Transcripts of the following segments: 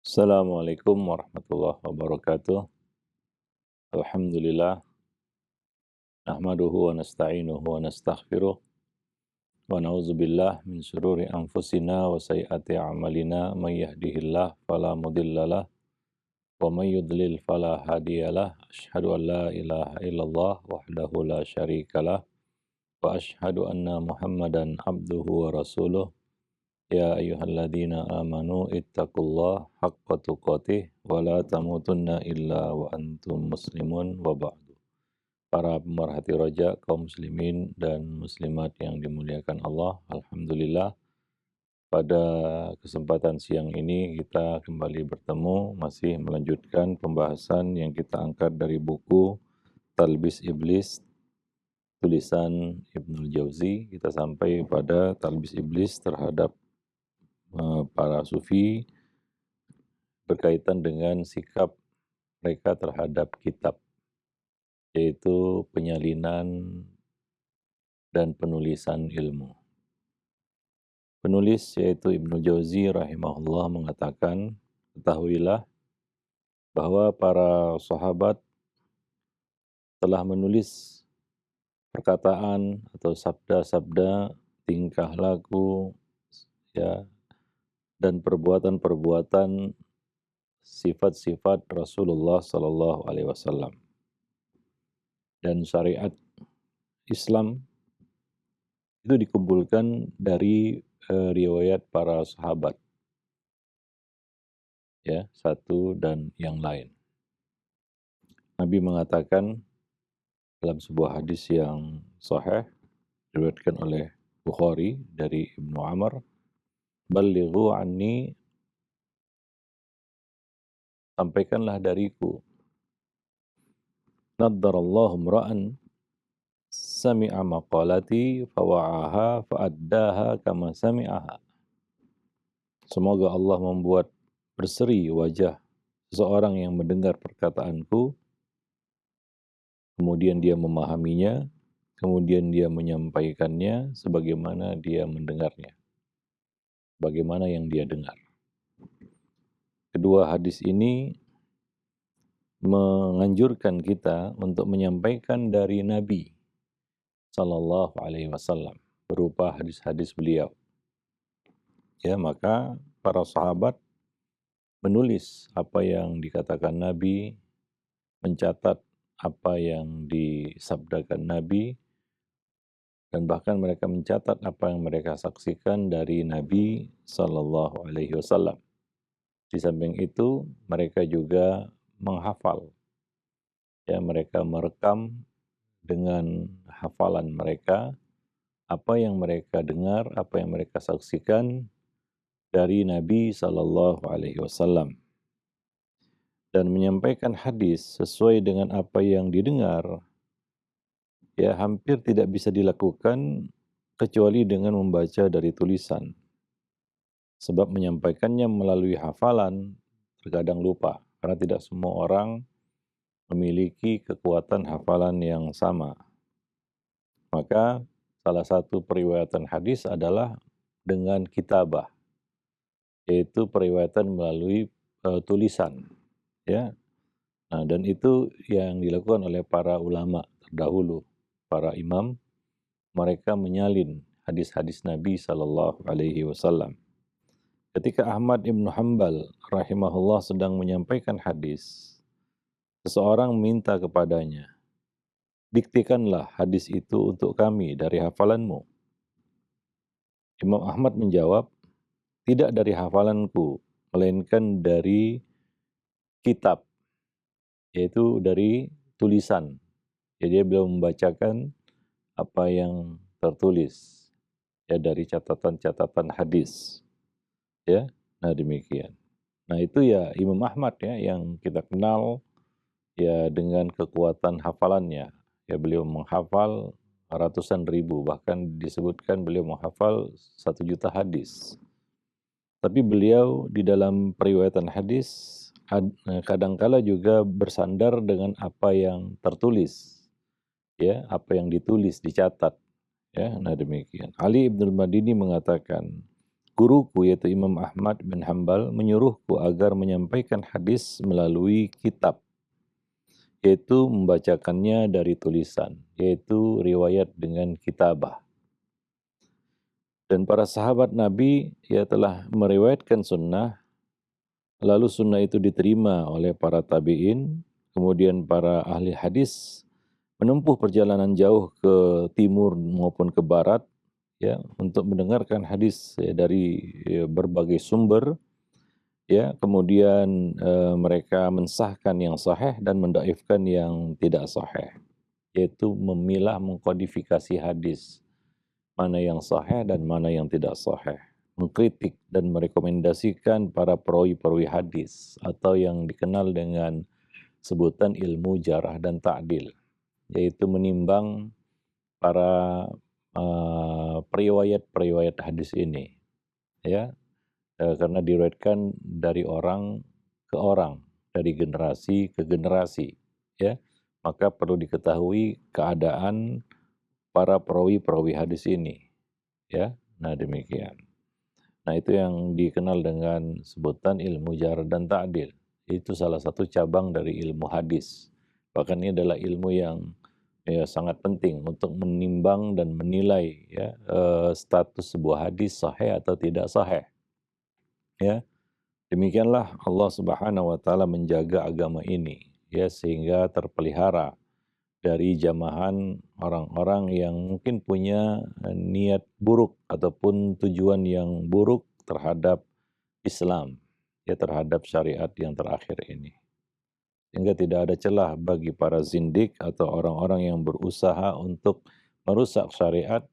Assalamualaikum warahmatullahi wabarakatuh. Alhamdulillah, nahmaduhu wa nasta'inuhu wa nastaghfiruh wa na'udzubillah min syururi anfusina wa sayyiati a'malina may yahdihillah fala mudhillalah wa may yudlil fala hadiyalah. Asyhadu an la ilaha illallah wahdahu la syarikalah wa asyhadu anna Muhammadan abduhu wa rasuluh. Ya ayyuhalladzina amanu ittaqullaha haqqa tuqatih wa la tamutunna illa wa antum muslimun wa ba'du. Para pemerhati roja kaum muslimin dan muslimat yang dimuliakan Allah, alhamdulillah pada kesempatan siang ini kita kembali bertemu masih melanjutkan pembahasan yang kita angkat dari buku Talbis Iblis tulisan Ibnul Jauzi. Kita sampai pada talbis iblis terhadap para sufi berkaitan dengan sikap mereka terhadap kitab, yaitu penyalinan dan penulisan ilmu. Penulis yaitu Ibnu Jauzi rahimahullah mengatakan, ketahuilah bahwa para sahabat telah menulis perkataan atau sabda-sabda, tingkah laku, ya, dan perbuatan-perbuatan sifat-sifat Rasulullah Sallallahu Alaihi Wasallam. Dan syariat Islam itu dikumpulkan dari riwayat para sahabat, ya, satu dan yang lain. Nabi mengatakan dalam sebuah hadis yang sahih diriwayatkan oleh Bukhari dari Ibnu Amr, "Ballighu anni, sampaikanlah dariku, naddarallahu imra'an sami'a maqalati fawa'aha fa'addaha kama sami'aha." Semoga Allah membuat berseri wajah seseorang yang mendengar perkataanku, kemudian dia memahaminya, kemudian dia menyampaikannya sebagaimana dia mendengarnya, bagaimana yang dia dengar. Kedua hadis ini menganjurkan kita untuk menyampaikan dari Nabi Sallallahu Alaihi Wasallam berupa hadis-hadis beliau. Ya, maka para sahabat menulis apa yang dikatakan Nabi, mencatat apa yang disabdakan Nabi, dan bahkan mereka mencatat apa yang mereka saksikan dari Nabi Sallallahu Alaihi Wasallam. Di samping itu, mereka juga menghafal. Ya, mereka merekam dengan hafalan mereka apa yang mereka dengar, apa yang mereka saksikan dari Nabi Sallallahu Alaihi Wasallam, dan menyampaikan hadis sesuai dengan apa yang didengar. Ya, hampir tidak bisa dilakukan kecuali dengan membaca dari tulisan. Sebab menyampaikannya melalui hafalan terkadang lupa, karena tidak semua orang memiliki kekuatan hafalan yang sama. Maka salah satu periwayatan hadis adalah dengan kitabah, yaitu periwayatan melalui tulisan, ya. Nah, dan itu yang dilakukan oleh para ulama terdahulu, para imam. Mereka menyalin hadis-hadis Nabi Sallallahu Alaihi Wasallam. Ketika Ahmad ibn Hanbal rahimahullah sedang menyampaikan hadis, seseorang minta kepadanya, diktikanlah hadis itu untuk kami dari hafalanmu. Imam Ahmad menjawab, tidak dari hafalanku, melainkan dari kitab, yaitu dari tulisan. Jadi beliau membacakan apa yang tertulis, ya, dari catatan-catatan hadis. Ya, nah demikian. Nah itu ya Imam Ahmad, ya, yang kita kenal ya dengan kekuatan hafalannya. Ya, beliau menghafal ratusan ribu, bahkan disebutkan beliau menghafal 1 juta hadis. Tapi beliau di dalam periwayatan hadis kadangkala juga bersandar dengan apa yang tertulis, ya, apa yang ditulis, dicatat, ya. Nah demikian. Ali Ibnul Madini mengatakan, guruku yaitu Imam Ahmad bin Hambal menyuruhku agar menyampaikan hadis melalui kitab, yaitu membacakannya dari tulisan, yaitu riwayat dengan kitabah. Dan para sahabat Nabi telah meriwayatkan sunnah, lalu sunnah itu diterima oleh para tabi'in, kemudian para ahli hadis menempuh perjalanan jauh ke timur maupun ke barat untuk mendengarkan hadis dari berbagai sumber, kemudian mereka mensahkan yang sahih dan mendaifkan yang tidak sahih, yaitu memilah mengkodifikasi hadis, mana yang sahih dan mana yang tidak sahih, mengkritik dan merekomendasikan para perawi-perawi hadis atau yang dikenal dengan sebutan ilmu jarah dan ta'dil, yaitu menimbang para periwayat-periwayat hadis ini, karena diriwayatkan dari orang ke orang, dari generasi ke generasi, maka perlu diketahui keadaan para perawi-perawi hadis ini, Nah demikian. Nah itu yang dikenal dengan sebutan ilmu jarh dan ta'dil. Itu salah satu cabang dari ilmu hadis. Bahkan ini adalah ilmu yang sangat penting untuk menimbang dan menilai status sebuah hadis sahih atau tidak sahih. Demikianlah Allah Subhanahu wa taala menjaga agama ini, sehingga terpelihara dari jamahan orang-orang yang mungkin punya niat buruk ataupun tujuan yang buruk terhadap Islam, terhadap syariat yang terakhir ini. Sehingga tidak ada celah bagi para zindik atau orang-orang yang berusaha untuk merusak syariat,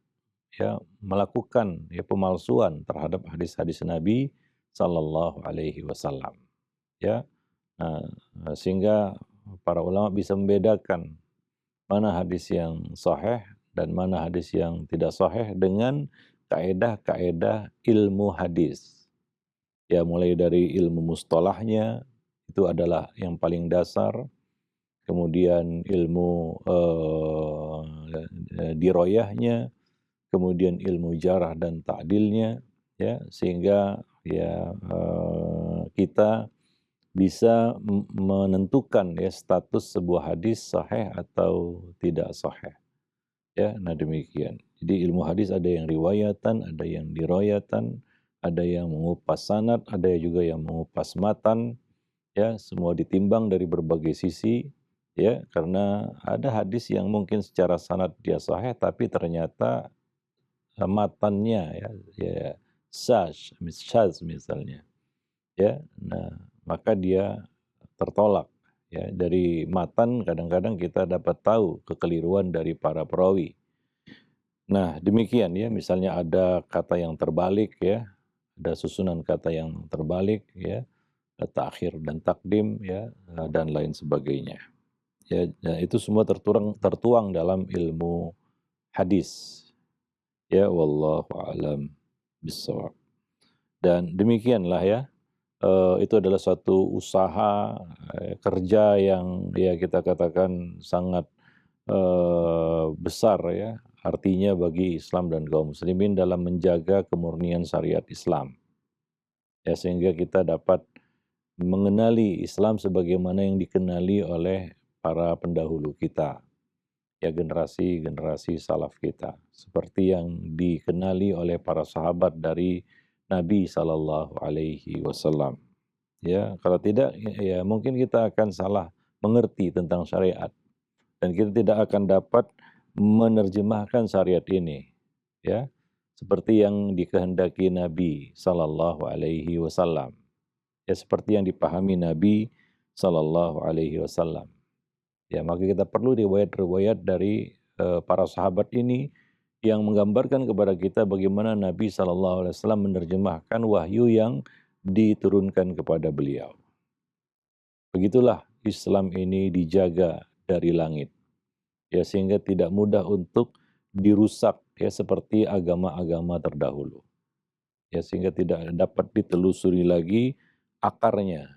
melakukan pemalsuan terhadap hadis-hadis Nabi Sallallahu Alaihi Wasallam. Sehingga para ulama bisa membedakan mana hadis yang sahih dan mana hadis yang tidak sahih dengan kaedah-kaedah ilmu hadis. Mulai dari ilmu mustalahnya, itu adalah yang paling dasar, kemudian ilmu diroyahnya, kemudian ilmu jarah dan ta'dilnya, sehingga kita bisa menentukan status sebuah hadis sahih atau tidak sahih. Nah demikian. Jadi ilmu hadis ada yang riwayatan, ada yang diroyatan, ada yang mengupas sanad, ada juga yang mengupas matan, semua ditimbang dari berbagai sisi, karena ada hadis yang mungkin secara sanad dia sahih tapi ternyata matannya syadz misalnya, nah maka dia tertolak. Dari matan kadang-kadang kita dapat tahu kekeliruan dari para perawi. Nah demikian misalnya ada kata yang terbalik, ada susunan kata yang terbalik, takhir dan takdim, dan lain sebagainya. Nah, itu semua tertuang dalam ilmu hadis. Wallahu a'lam bishawab. Dan demikianlah itu adalah suatu usaha kerja yang kita katakan sangat besar, artinya bagi Islam dan kaum muslimin dalam menjaga kemurnian syariat Islam, sehingga kita dapat mengenali Islam sebagaimana yang dikenali oleh para pendahulu kita, generasi-generasi salaf kita, seperti yang dikenali oleh para sahabat dari Nabi Sallallahu Alaihi Wasallam. Kalau tidak, mungkin kita akan salah mengerti tentang syariat dan kita tidak akan dapat menerjemahkan syariat ini, seperti yang dikehendaki Nabi Sallallahu Alaihi Wasallam, seperti yang dipahami Nabi Sallallahu Alaihi Wasallam. Maka kita perlu riwayat-riwayat dari para sahabat ini yang menggambarkan kepada kita bagaimana Nabi Sallallahu Alaihi Wasallam menerjemahkan wahyu yang diturunkan kepada beliau. Begitulah Islam ini dijaga dari langit, sehingga tidak mudah untuk dirusak, seperti agama-agama terdahulu, sehingga tidak dapat ditelusuri lagi akarnya,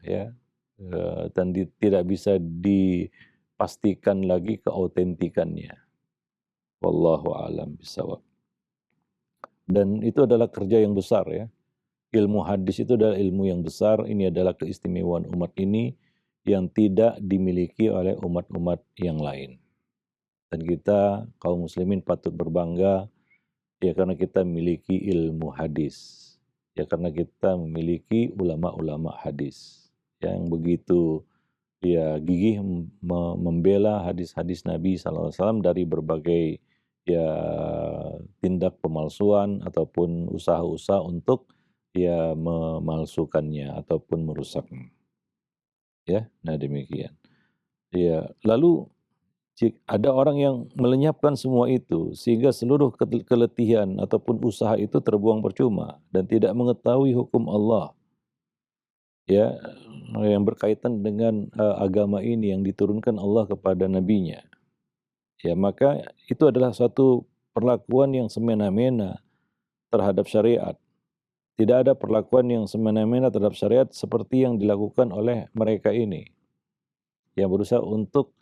dan tidak bisa dipastikan lagi keautentikannya. Wallahu a'lam bishawab. Dan itu adalah kerja yang besar, ilmu hadis itu adalah ilmu yang besar. Ini adalah keistimewaan umat ini yang tidak dimiliki oleh umat-umat yang lain. Dan kita kaum muslimin patut berbangga ya karena kita memiliki ilmu hadis. Ya karena kita memiliki ulama-ulama hadis yang begitu ya gigih membela hadis-hadis Nabi SAW dari berbagai ya tindak pemalsuan ataupun usaha-usaha untuk ya memalsukannya ataupun merusaknya. Ya, nah demikian. Ya, lalu ada orang yang melenyapkan semua itu sehingga seluruh keletihan ataupun usaha itu terbuang percuma dan tidak mengetahui hukum Allah ya yang berkaitan dengan agama ini yang diturunkan Allah kepada nabinya. Ya, maka itu adalah suatu perlakuan yang semena-mena terhadap syariat. Tidak ada perlakuan yang semena-mena terhadap syariat seperti yang dilakukan oleh mereka ini yang berusaha untuk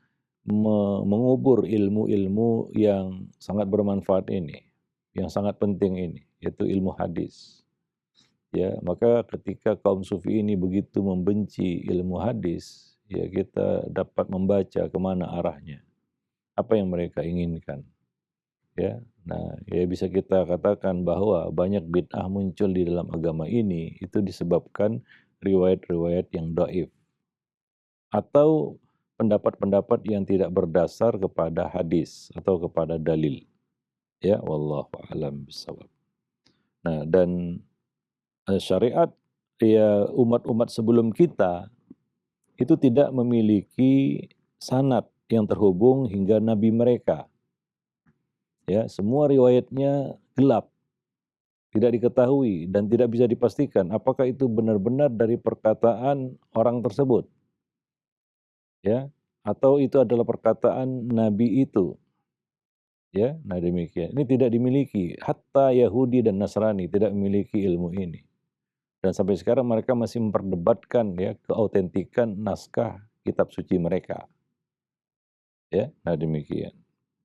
mengubur ilmu-ilmu yang sangat bermanfaat ini, yang sangat penting ini, yaitu ilmu hadis. Ya, maka ketika kaum sufi ini begitu membenci ilmu hadis, ya kita dapat membaca kemana arahnya, apa yang mereka inginkan. Ya, nah ya bisa kita katakan bahwa banyak bid'ah muncul di dalam agama ini itu disebabkan riwayat-riwayat yang dhaif atau pendapat-pendapat yang tidak berdasar kepada hadis atau kepada dalil. Ya, wallahu a'lam bishawab. Nah, dan syariat ya umat-umat sebelum kita itu tidak memiliki sanad yang terhubung hingga nabi mereka. Ya, semua riwayatnya gelap, tidak diketahui dan tidak bisa dipastikan apakah itu benar-benar dari perkataan orang tersebut. Ya, atau itu adalah perkataan nabi itu. Ya, nah demikian. Ini tidak dimiliki. Hatta Yahudi dan Nasrani tidak memiliki ilmu ini. Dan sampai sekarang mereka masih memperdebatkan ya keautentikan naskah kitab suci mereka. Ya, nah demikian.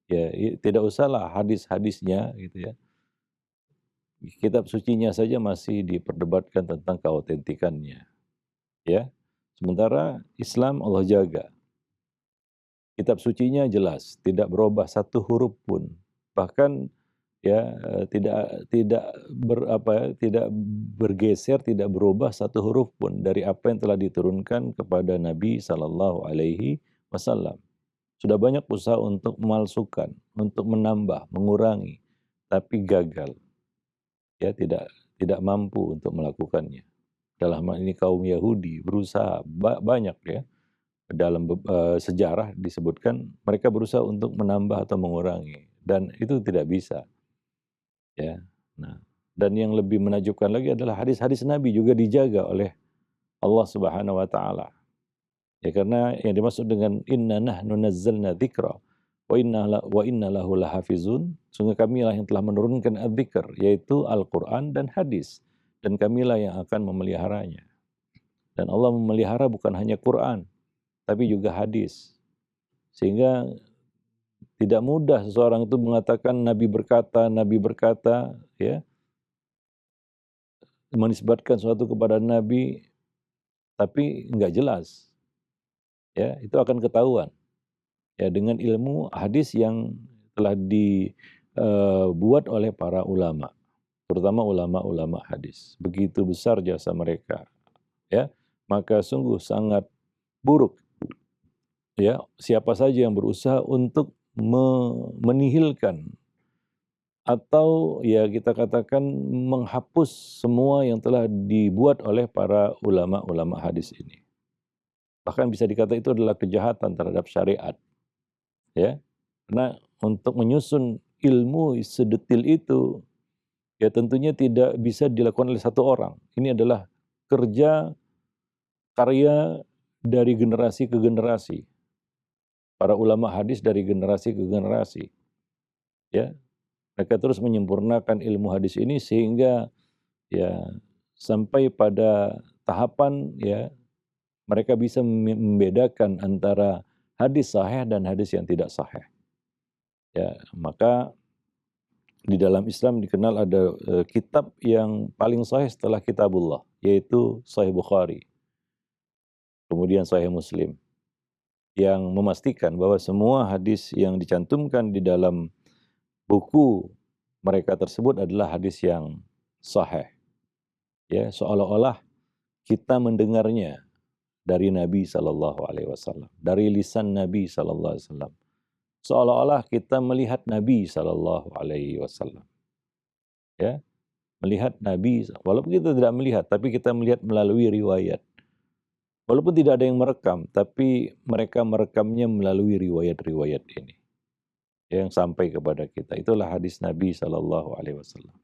Ya, tidak usahlah hadis-hadisnya gitu ya. Kitab sucinya saja masih diperdebatkan tentang keautentikannya. Ya. Sementara Islam Allah jaga. Kitab sucinya jelas, tidak berubah satu huruf pun. Bahkan ya tidak bergeser, tidak berubah satu huruf pun dari apa yang telah diturunkan kepada Nabi Sallallahu Alaihi Wasallam. Sudah banyak usaha untuk memalsukan, untuk menambah, mengurangi, tapi gagal. Ya tidak mampu untuk melakukannya. Dalam hal ini kaum Yahudi berusaha banyak ya. Dalam sejarah disebutkan mereka berusaha untuk menambah atau mengurangi dan itu tidak bisa ya. Nah, dan yang lebih menakjubkan lagi adalah hadis-hadis Nabi juga dijaga oleh Allah Subhanahu wa taala. Ya karena yang dimaksud dengan inna nahnu nazzalna dzikra wa inna lahu lahafizun, sungguh kamilah yang telah menurunkan adzikr yaitu Al-Qur'an dan hadis dan kamilah yang akan memeliharanya. Dan Allah memelihara bukan hanya Quran tapi juga hadis. Sehingga tidak mudah seseorang itu mengatakan Nabi berkata, ya, menisbatkan sesuatu kepada Nabi, tapi enggak jelas. Ya, itu akan ketahuan. Ya, dengan ilmu hadis yang telah dibuat oleh para ulama, terutama ulama-ulama hadis. Begitu besar jasa mereka. Ya, maka sungguh sangat buruk ya siapa saja yang berusaha untuk menihilkan atau ya kita katakan menghapus semua yang telah dibuat oleh para ulama-ulama hadis ini. Bahkan bisa dikatakan itu adalah kejahatan terhadap syariat. Ya. Karena untuk menyusun ilmu sedetil itu ya tentunya tidak bisa dilakukan oleh satu orang. Ini adalah kerja karya dari generasi ke generasi. Para ulama hadis dari generasi ke generasi. Ya, mereka terus menyempurnakan ilmu hadis ini sehingga ya sampai pada tahapan ya mereka bisa membedakan antara hadis sahih dan hadis yang tidak sahih. Ya, maka di dalam Islam dikenal ada kitab yang paling sahih setelah kitabullah, yaitu Sahih Bukhari, kemudian Sahih Muslim, yang memastikan bahwa semua hadis yang dicantumkan di dalam buku mereka tersebut adalah hadis yang sahih. Ya, seolah-olah kita mendengarnya dari Nabi Shallallahu Alaihi Wasallam, dari lisan Nabi Shallallahu Alaihi Wasallam, seolah-olah kita melihat Nabi Shallallahu Alaihi Wasallam. Ya, melihat Nabi, walaupun kita tidak melihat, tapi kita melihat melalui riwayat. Walaupun tidak ada yang merekam, tapi mereka merekamnya melalui riwayat-riwayat ini yang sampai kepada kita. Itulah hadis Nabi Shallallahu Alaihi Wasallam.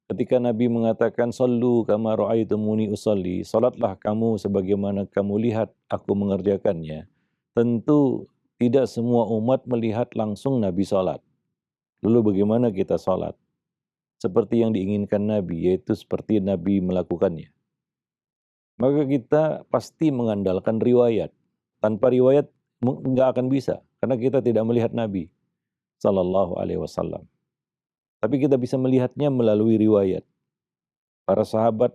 Ketika Nabi mengatakan, "Sallu kama ra'aitumuni usolli," salatlah kamu sebagaimana kamu lihat aku mengerjakannya. Tentu tidak semua umat melihat langsung Nabi salat. Lalu bagaimana kita salat? Seperti yang diinginkan Nabi, yaitu seperti Nabi melakukannya. Maka kita pasti mengandalkan riwayat. Tanpa riwayat nggak akan bisa, karena kita tidak melihat Nabi Sallallahu Alaihi Wasallam. Tapi kita bisa melihatnya melalui riwayat. Para sahabat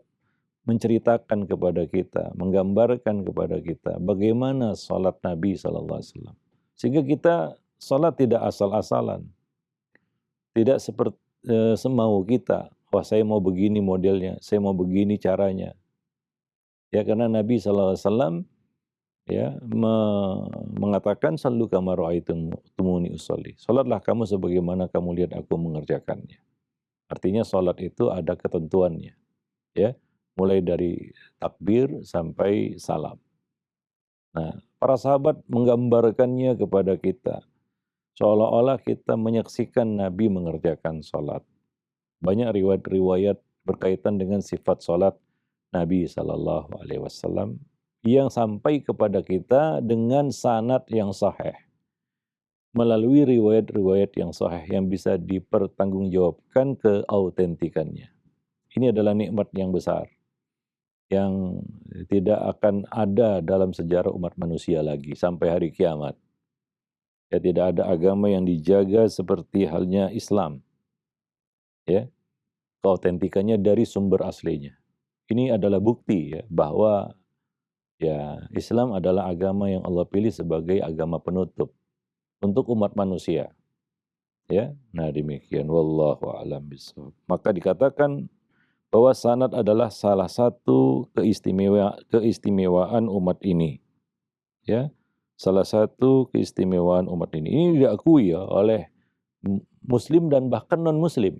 menceritakan kepada kita, menggambarkan kepada kita bagaimana salat Nabi Sallallahu Alaihi Wasallam. Sehingga kita salat tidak asal-asalan, tidak seperti semau kita. Wah, saya mau begini modelnya, saya mau begini caranya. Ya, karena Nabi Sallallahu Alaihi Wasallam ya mengatakan, "Sallu kama ra'aitumuni usolli." Salatlah kamu sebagaimana kamu lihat aku mengerjakannya. Artinya salat itu ada ketentuannya, ya, mulai dari takbir sampai salam. Nah, para sahabat menggambarkannya kepada kita, seolah-olah kita menyaksikan Nabi mengerjakan salat. Banyak riwayat-riwayat berkaitan dengan sifat salat Nabi Sallallahu Alaihi Wasallam yang sampai kepada kita dengan sanad yang sahih, melalui riwayat-riwayat yang sahih yang bisa dipertanggungjawabkan keautentikannya. Ini adalah nikmat yang besar, yang tidak akan ada dalam sejarah umat manusia lagi sampai hari kiamat. Ya, tidak ada agama yang dijaga seperti halnya Islam. Ya, keautentikannya dari sumber aslinya. Ini adalah bukti ya bahwa ya, Islam adalah agama yang Allah pilih sebagai agama penutup untuk umat manusia. Ya, nah demikian. Wallahu a'lam bishawab. Maka dikatakan bahwa sanad adalah salah satu keistimewaan umat ini. Ya, salah satu keistimewaan umat ini. Ini diakui ya oleh Muslim dan bahkan non-Muslim.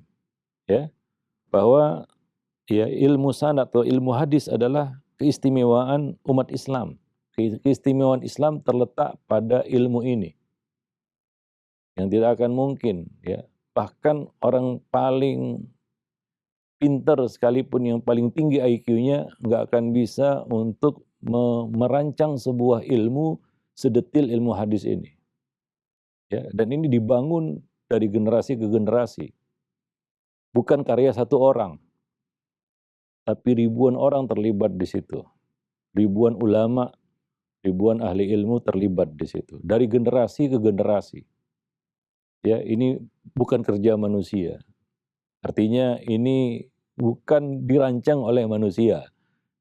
Ya, bahwa ya ilmu sanad atau ilmu hadis adalah keistimewaan umat Islam. Keistimewaan Islam terletak pada ilmu ini. Yang tidak akan mungkin, ya. Bahkan orang paling pintar sekalipun, yang paling tinggi IQ-nya, nggak akan bisa untuk merancang sebuah ilmu sedetil ilmu hadis ini. Ya, dan ini dibangun dari generasi ke generasi. Bukan karya satu orang, tapi ribuan orang terlibat di situ. Ribuan ulama, ribuan ahli ilmu terlibat di situ. Dari generasi ke generasi. Ya, ini bukan kerja manusia. Artinya ini bukan dirancang oleh manusia,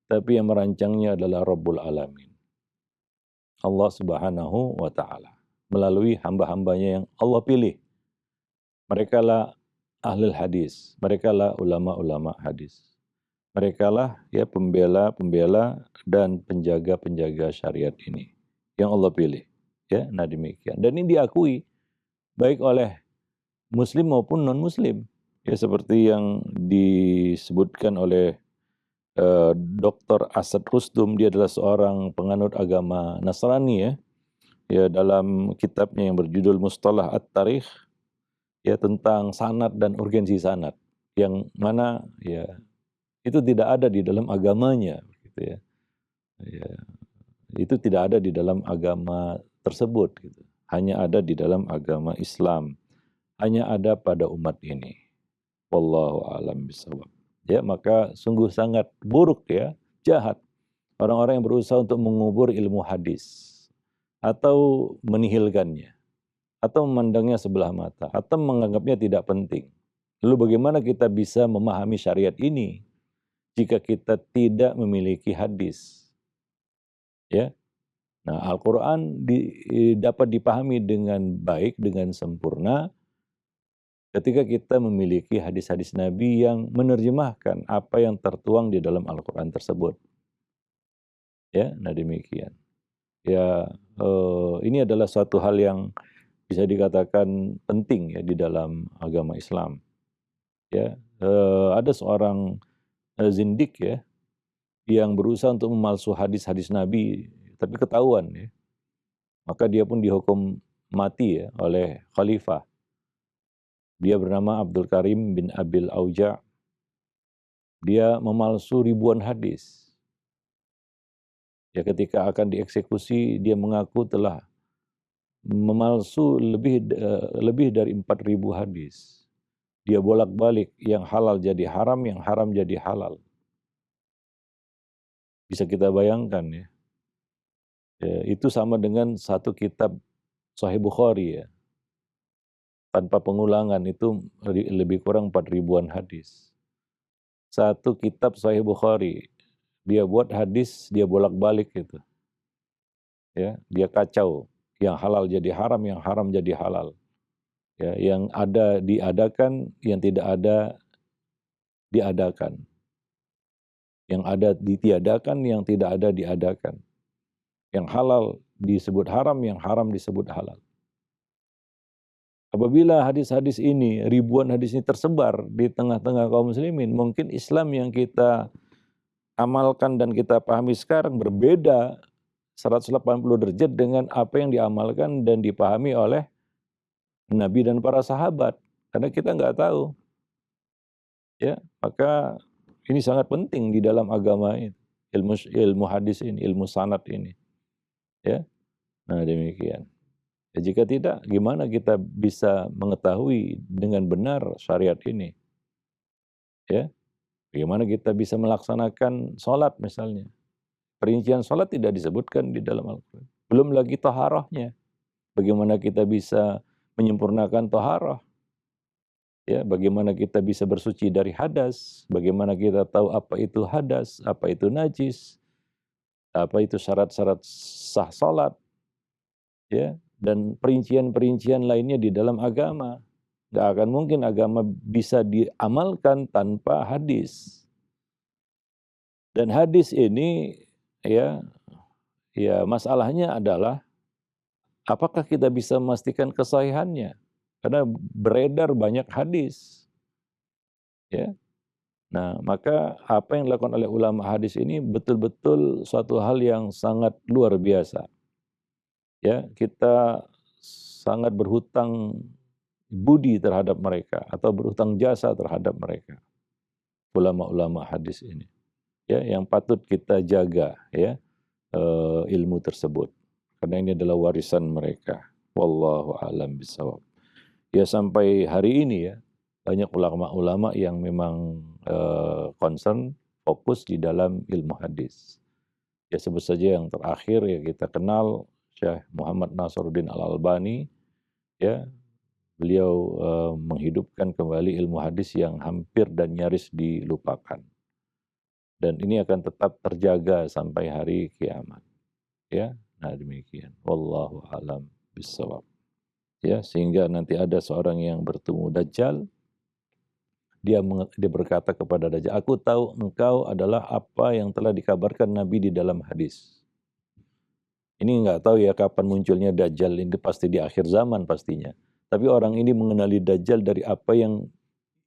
tapi yang merancangnya adalah Rabbul Alamin, Allah Subhanahu wa Ta'ala, melalui hamba-hambanya yang Allah pilih. Mereka lah ahli hadis, mereka lah ulama-ulama hadis. Mereka lah ya pembela-pembela dan penjaga-penjaga syariat ini yang Allah pilih. Ya, nah demikian. Dan ini diakui baik oleh Muslim maupun non-Muslim. Ya, seperti yang disebutkan oleh Dr. Asad Rustum, dia adalah seorang penganut agama Nasrani ya. Ya, dalam kitabnya yang berjudul Mustalah At-Tarikh, ya, tentang sanad dan urgensi sanad, yang mana ya itu tidak ada di dalam agamanya gitu ya. Ya, itu tidak ada di dalam agama tersebut gitu. Hanya ada di dalam agama Islam. Hanya ada pada umat ini. Wallahu a'lam bishawab. Ya, maka sungguh sangat buruk ya, jahat orang-orang yang berusaha untuk mengubur ilmu hadis atau menihilkannya, atau memandangnya sebelah mata, atau menganggapnya tidak penting. Lalu bagaimana kita bisa memahami syariat ini jika kita tidak memiliki hadis? Ya. Nah, Al-Quran dapat dipahami dengan baik, dengan sempurna ketika kita memiliki hadis-hadis Nabi yang menerjemahkan apa yang tertuang di dalam Al-Quran tersebut. Ya, nah demikian. Ya, ini adalah suatu hal yang bisa dikatakan penting ya di dalam agama Islam. Ya, ada seorang zindik ya yang berusaha untuk memalsu hadis-hadis Nabi, tapi ketahuan ya. Maka dia pun dihukum mati ya oleh khalifah. Dia bernama Abdul Karim bin Abil Auja'. Dia memalsu ribuan hadis. Ya, ketika akan dieksekusi dia mengaku telah memalsu lebih dari 4.000 hadis. Dia bolak-balik, yang halal jadi haram, yang haram jadi halal. Bisa kita bayangkan ya. Ya, itu sama dengan satu kitab Sahih Bukhari ya. Tanpa pengulangan itu lebih kurang 4.000-an hadis. Satu kitab Sahih Bukhari, dia buat hadis, dia bolak-balik gitu. Ya, dia kacau. Yang halal jadi haram, yang haram jadi halal. Ya, yang ada diadakan, yang tidak ada diadakan. Yang ada ditiadakan, yang tidak ada diadakan. Yang halal disebut haram, yang haram disebut halal. Apabila hadis-hadis ini, ribuan hadis ini tersebar di tengah-tengah kaum muslimin, mungkin Islam yang kita amalkan dan kita pahami sekarang berbeda 180 derajat dengan apa yang diamalkan dan dipahami oleh Nabi dan para sahabat. Karena kita nggak tahu. Ya, maka ini sangat penting di dalam agama ini. Ilmu hadis ini, ilmu sanad ini. Ya. Nah, demikian. Ya, jika tidak, gimana kita bisa mengetahui dengan benar syariat ini? Ya, bagaimana kita bisa melaksanakan sholat misalnya? Perincian sholat tidak disebutkan di dalam Al-Quran. Belum lagi taharahnya. Bagaimana kita bisa menyempurnakan taharah? Ya, bagaimana kita bisa bersuci dari hadas? Bagaimana kita tahu apa itu hadas, apa itu najis, apa itu syarat-syarat sah sholat? Ya, dan perincian-perincian lainnya di dalam agama. Gak akan mungkin agama bisa diamalkan tanpa hadis. Dan hadis ini ya masalahnya adalah apakah kita bisa memastikan kesahihannya? Karena beredar banyak hadis. Ya. Nah, maka apa yang dilakukan oleh ulama hadis ini betul-betul suatu hal yang sangat luar biasa. Ya, kita sangat berhutang budi terhadap mereka atau berhutang jasa terhadap mereka. Ulama-ulama hadis ini. Ya, yang patut kita jaga ya ilmu tersebut. Karena ini adalah warisan mereka. Wallahu a'lam bishawab. Ya, sampai hari ini ya banyak ulama-ulama yang memang concern fokus di dalam ilmu hadis. Ya, sebut saja yang terakhir ya kita kenal Syekh Muhammad Nasruddin Al-Albani ya. Beliau menghidupkan kembali ilmu hadis yang hampir dan nyaris dilupakan. Dan ini akan tetap terjaga sampai hari kiamat. Ya, nah demikian. Wallahu a'lam bishawab. Ya, sehingga nanti ada seorang yang bertemu Dajjal, dia berkata kepada Dajjal, aku tahu engkau adalah apa yang telah dikabarkan Nabi di dalam hadis. Ini nggak tahu ya kapan munculnya Dajjal, ini pasti di akhir zaman pastinya. Tapi orang ini mengenali Dajjal dari apa yang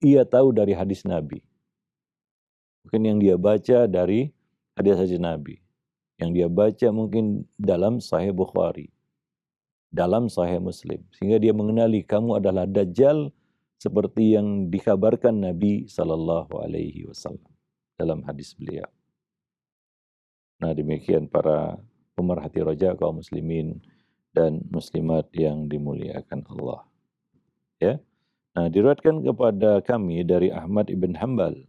ia tahu dari hadis Nabi. Mungkin yang dia baca dari hadis-hadis Nabi. Yang dia baca mungkin dalam Sahih Bukhari, dalam Sahih Muslim. Sehingga dia mengenali kamu adalah Dajjal seperti yang dikabarkan Nabi SAW dalam hadis beliau. Nah, demikian para pemerhati roja kaum muslimin dan muslimat yang dimuliakan Allah. Ya. Nah, diriwayatkan kepada kami dari Ahmad ibn Hanbal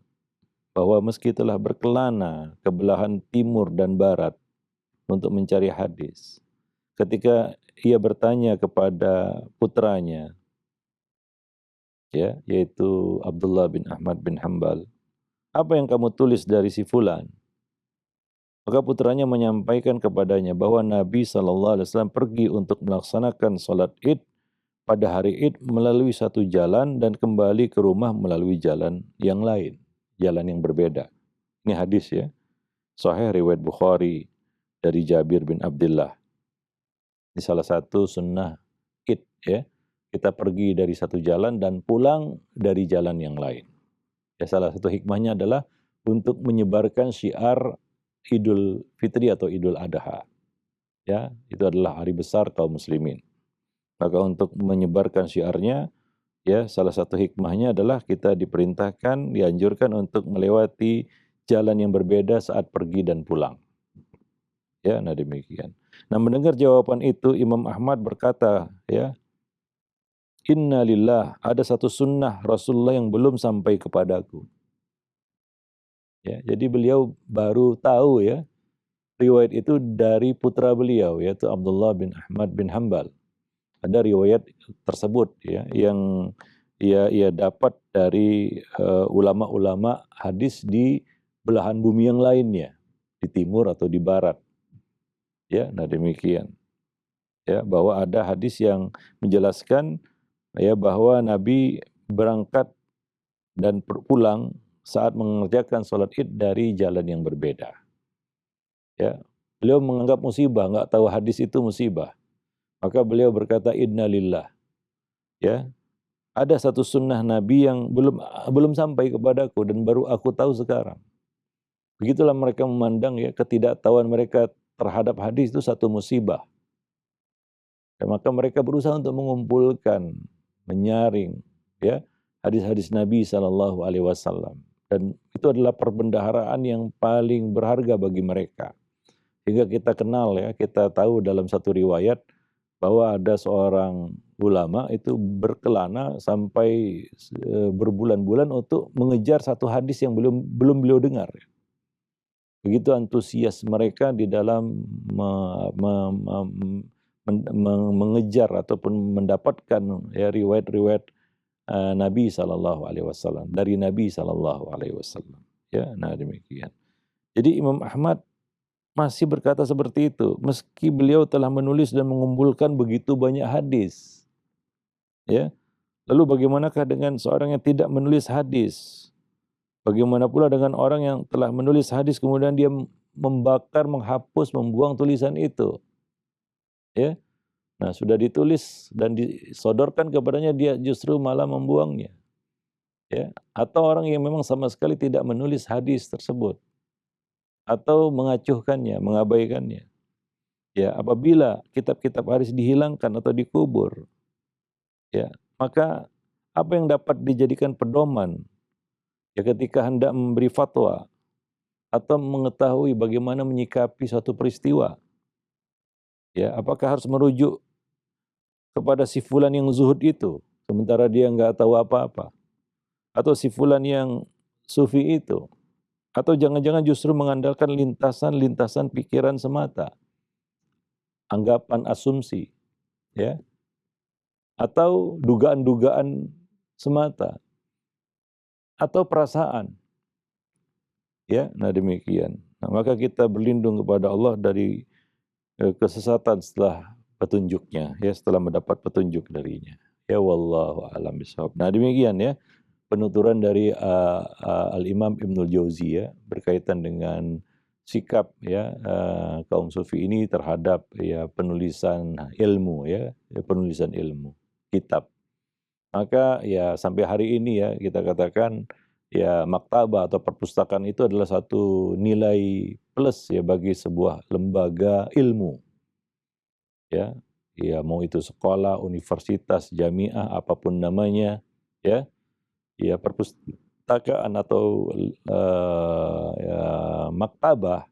bahwa meski telah berkelana ke belahan timur dan barat untuk mencari hadis, ketika ia bertanya kepada putranya, ya, yaitu Abdullah bin Ahmad bin Hambal, "Apa yang kamu tulis dari si fulan?" Maka putranya menyampaikan kepadanya bahwa Nabi SAW pergi untuk melaksanakan sholat Id pada hari Id melalui satu jalan dan kembali ke rumah melalui jalan yang lain, jalan yang berbeda. Ini hadis ya, Sahih riwayat Bukhari dari Jabir bin Abdullah. Ini salah satu sunnah Id ya. Kita pergi dari satu jalan dan pulang dari jalan yang lain. Ya, salah satu hikmahnya adalah untuk menyebarkan syiar Idul Fitri atau Idul Adha. Ya, itu adalah hari besar kaum muslimin. Maka untuk menyebarkan syiarnya, ya salah satu hikmahnya adalah kita diperintahkan, dianjurkan untuk melewati jalan yang berbeda saat pergi dan pulang. Ya, nah demikian. Nah, mendengar jawaban itu Imam Ahmad berkata, ya, "Inna lillah, ada satu sunnah Rasulullah yang belum sampai kepadaku." Ya, jadi beliau baru tahu ya riwayat itu dari putra beliau yaitu Abdullah bin Ahmad bin Hambal. Ada riwayat tersebut ya yang ia dapat dari ulama-ulama hadis di belahan bumi yang lainnya, di timur atau di barat. Ya, nah demikian. Ya, bahwa ada hadis yang menjelaskan ya bahwa Nabi berangkat dan pulang saat mengerjakan sholat Id dari jalan yang berbeda. Ya, beliau menganggap musibah, nggak tahu hadis itu musibah. Maka beliau berkata, "Inna lillah." Ya, ada satu sunnah Nabi yang belum sampai kepadaku dan baru aku tahu sekarang. Begitulah mereka memandang ya ketidaktahuan mereka terhadap hadis itu satu musibah. Dan maka mereka berusaha untuk mengumpulkan, menyaring ya hadis-hadis Nabi Shallallahu Alaihi Wasallam. Dan itu adalah perbendaharaan yang paling berharga bagi mereka. Hingga kita kenal ya, kita tahu dalam satu riwayat bahwa ada seorang ulama itu berkelana sampai berbulan-bulan untuk mengejar satu hadis yang belum beliau dengar. Begitu antusias mereka di dalam mengejar ataupun mendapatkan ya riwayat-riwayat Nabi Sallallahu Alaihi Wasallam dari Nabi Sallallahu Alaihi Wasallam. Ya, nah demikian. Jadi Imam Ahmad masih berkata seperti itu, meski beliau telah menulis dan mengumpulkan begitu banyak hadis. Ya, lalu bagaimanakah dengan seorang yang tidak menulis hadis? Bagaimana pula dengan orang yang telah menulis hadis kemudian dia membakar, menghapus, membuang tulisan itu? Ya, nah sudah ditulis dan disodorkan kepadanya dia justru malah membuangnya. Ya, atau orang yang memang sama sekali tidak menulis hadis tersebut atau mengacuhkannya, mengabaikannya. Ya, apabila kitab-kitab hadis dihilangkan atau dikubur, ya, maka apa yang dapat dijadikan pedoman ya ketika hendak memberi fatwa atau mengetahui bagaimana menyikapi suatu peristiwa? Ya, apakah harus merujuk kepada si fulan yang zuhud itu sementara dia nggak tahu apa-apa? Atau si fulan yang sufi itu? Atau jangan-jangan justru mengandalkan lintasan-lintasan pikiran semata, anggapan asumsi, ya? Atau dugaan-dugaan semata, atau perasaan. Ya, nah demikian. Nah, maka kita berlindung kepada Allah dari kesesatan setelah petunjuknya, ya setelah mendapat petunjuk darinya. Ya wallahu a'lam bishawab. Nah demikian ya penuturan dari Al-Imam Ibnul Jauzi ya berkaitan dengan sikap ya kaum sufi ini terhadap ya penulisan ilmu ya penulisan ilmu kitab. Maka ya sampai hari ini ya kita katakan ya maktabah atau perpustakaan itu adalah satu nilai plus ya bagi sebuah lembaga ilmu. Ya, ya mau itu sekolah, universitas, jamiah, apapun namanya, ya, ya perpustakaan atau ya, maktabah,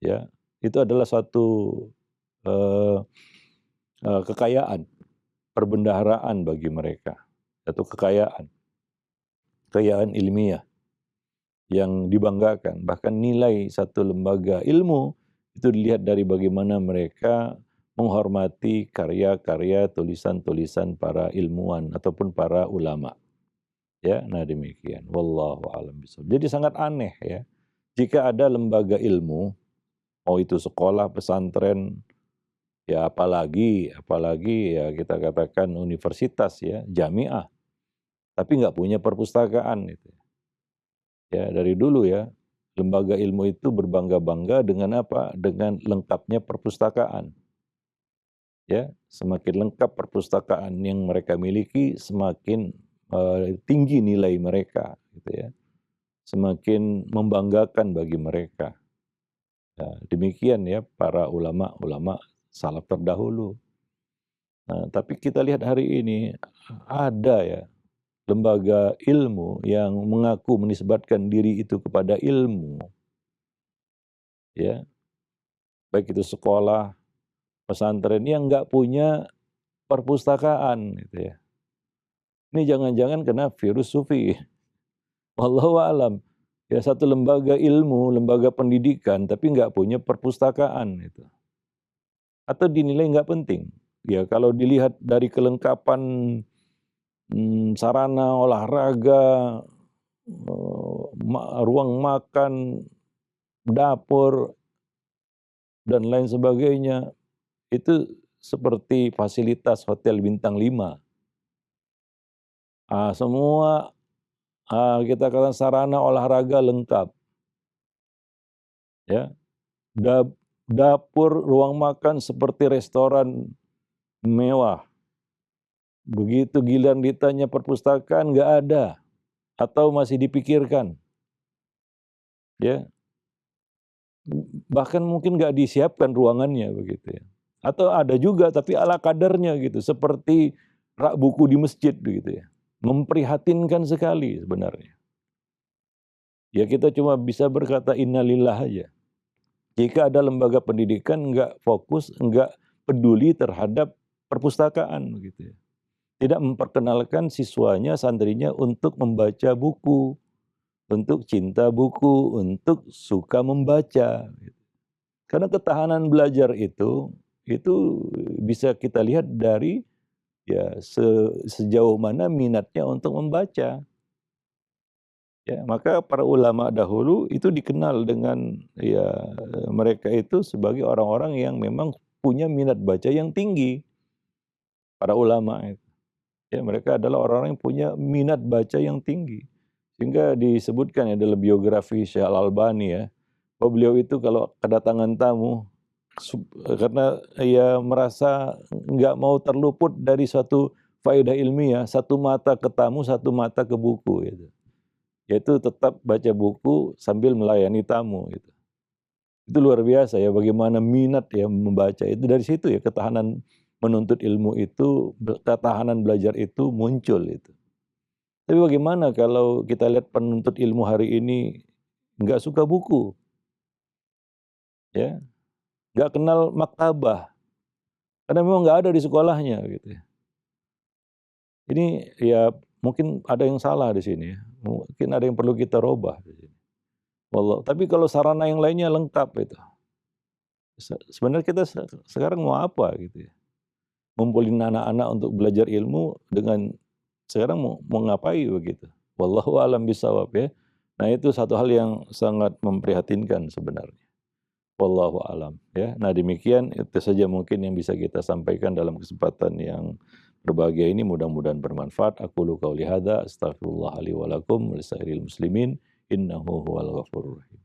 ya itu adalah suatu uh, kekayaan, perbendaharaan bagi mereka, satu kekayaan ilmiah yang dibanggakan. Bahkan nilai satu lembaga ilmu itu dilihat dari bagaimana mereka menghormati karya-karya tulisan-tulisan para ilmuwan ataupun para ulama. Ya, nah demikian. Wallahu a'lam bishawab. Jadi sangat aneh ya, jika ada lembaga ilmu, mau itu sekolah, pesantren, ya apalagi ya kita katakan universitas ya, jamiah, tapi nggak punya perpustakaan itu. Ya dari dulu ya, lembaga ilmu itu berbangga-bangga dengan apa? Dengan lengkapnya perpustakaan. Ya, semakin lengkap perpustakaan yang mereka miliki, semakin tinggi nilai mereka, gitu ya. Semakin membanggakan bagi mereka. Ya, demikian ya para ulama-ulama salaf terdahulu. Nah, tapi kita lihat hari ini ada ya lembaga ilmu yang mengaku menisbatkan diri itu kepada ilmu, ya, baik itu sekolah, pesantren yang nggak punya perpustakaan, gitu ya. Ini jangan-jangan kena virus sufi. Wallahu a'lam. Ya satu lembaga ilmu, lembaga pendidikan, tapi nggak punya perpustakaan itu. Atau dinilai nggak penting. Ya kalau dilihat dari kelengkapan sarana olahraga, ruang makan, dapur, dan lain sebagainya, itu seperti fasilitas hotel bintang 5. Semua kita katakan sarana olahraga lengkap. Ya, dapur, ruang makan seperti restoran mewah. Begitu giliran ditanya perpustakaan nggak ada atau masih dipikirkan. Ya, bahkan mungkin nggak disiapkan ruangannya begitu ya. Atau ada juga tapi ala kadarnya gitu, seperti rak buku di masjid begitu ya. Memprihatinkan sekali sebenarnya. Ya kita cuma bisa berkata innalillah aja. Jika ada lembaga pendidikan nggak fokus, nggak peduli terhadap perpustakaan begitu ya. Tidak memperkenalkan siswanya, santrinya untuk membaca buku, untuk cinta buku, untuk suka membaca. Karena ketahanan belajar itu bisa kita lihat dari ya sejauh mana minatnya untuk membaca. Ya, maka para ulama dahulu itu dikenal dengan ya mereka itu sebagai orang-orang yang memang punya minat baca yang tinggi. Para ulama itu. Ya, mereka adalah orang-orang yang punya minat baca yang tinggi. Sehingga disebutkan ya dalam biografi Syekh Al-Albani ya, bahwa beliau itu kalau kedatangan tamu karena ia merasa nggak mau terluput dari suatu faedah ilmiah, satu mata ke tamu, satu mata ke buku gitu. Yaitu tetap baca buku sambil melayani tamu gitu. Itu luar biasa ya bagaimana minat ya membaca itu dari situ ya ketahanan menuntut ilmu itu, ketahanan belajar itu muncul itu. Tapi bagaimana kalau kita lihat penuntut ilmu hari ini nggak suka buku, ya, nggak kenal maktabah, karena memang nggak ada di sekolahnya gitu ya. Ini ya mungkin ada yang salah di sini ya, mungkin ada yang perlu kita robah di sini. Tapi kalau sarana yang lainnya lengkap itu. Sebenarnya kita sekarang mau apa gitu ya? Ngumpulin anak-anak untuk belajar ilmu dengan sekarang mau ngapain begitu? Wallahu a'lam bishawab ya. Nah itu satu hal yang sangat memprihatinkan sebenarnya. Wallahu a'lam ya. Nah demikian itu saja mungkin yang bisa kita sampaikan dalam kesempatan yang berbahagia ini, mudah-mudahan bermanfaat. Aqulu qauli hadza astaghfirullah li wa lakum wa lisairil muslimin innahu huwal ghafurur rahim.